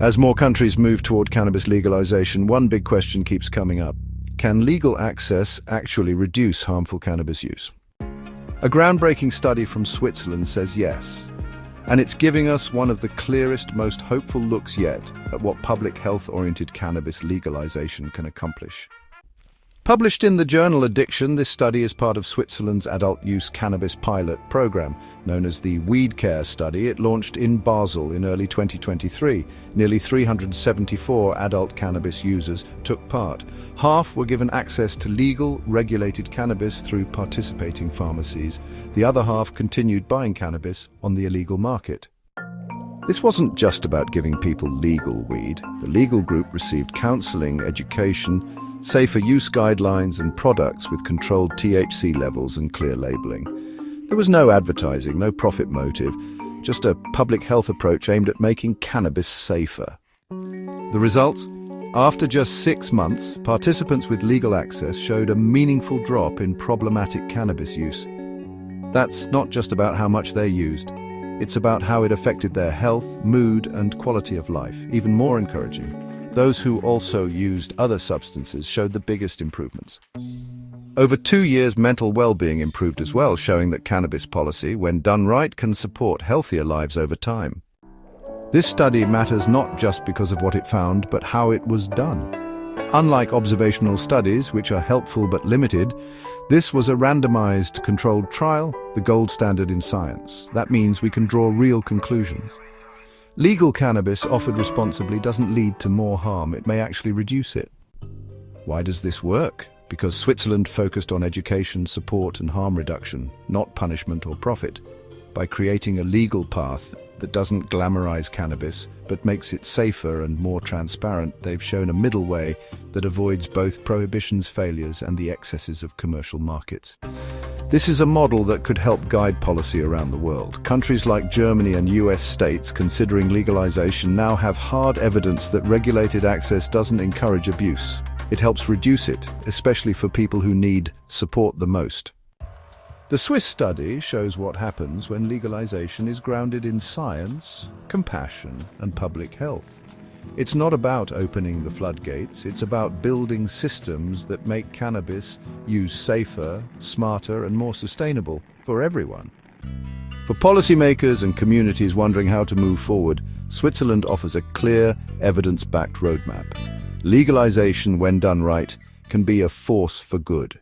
As more countries move toward cannabis legalization, one big question keeps coming up. Can legal access actually reduce harmful cannabis use? A groundbreaking study from Switzerland says yes. And it's giving us one of the clearest, most hopeful looks yet at what public health-oriented cannabis legalization can accomplish. Published in the journal Addiction, this study is part of Switzerland's adult use cannabis pilot program, known as the Weed Care study. It launched in Basel in early 2023. Nearly 374 adult cannabis users took part. Half were given access to legal, regulated cannabis through participating pharmacies. The other half continued buying cannabis on the illegal market. This wasn't just about giving people legal weed. The legal group received counseling, education, safer use guidelines and products with controlled THC levels and clear labeling. There was no advertising, no profit motive, just a public health approach aimed at making cannabis safer. The result? After just 6 months, participants with legal access showed a meaningful drop in problematic cannabis use. That's not just about how much they used. It's about how it affected their health, mood, and quality of life. Even more encouraging, those who also used other substances showed the biggest improvements. Over 2 years, mental well-being improved as well, showing that cannabis policy, when done right, can support healthier lives over time. This study matters not just because of what it found, but how it was done. Unlike observational studies, which are helpful but limited, this was a randomized, controlled trial, the gold standard in science. That means we can draw real conclusions. Legal cannabis offered responsibly doesn't lead to more harm, it may actually reduce it. Why does this work? Because Switzerland focused on education, support and harm reduction, not punishment or profit. By creating a legal path that doesn't glamorize cannabis, but makes it safer and more transparent, they've shown a middle way that avoids both prohibition's failures and the excesses of commercial markets. This is a model that could help guide policy around the world. Countries like Germany and US states considering legalization now have hard evidence that regulated access doesn't encourage abuse. It helps reduce it, especially for people who need support the most. The Swiss study shows what happens when legalization is grounded in science, compassion, and public health. It's not about opening the floodgates, it's about building systems that make cannabis use safer, smarter, and more sustainable for everyone. For policymakers and communities wondering how to move forward, Switzerland offers a clear, evidence-backed roadmap. Legalization, when done right, can be a force for good.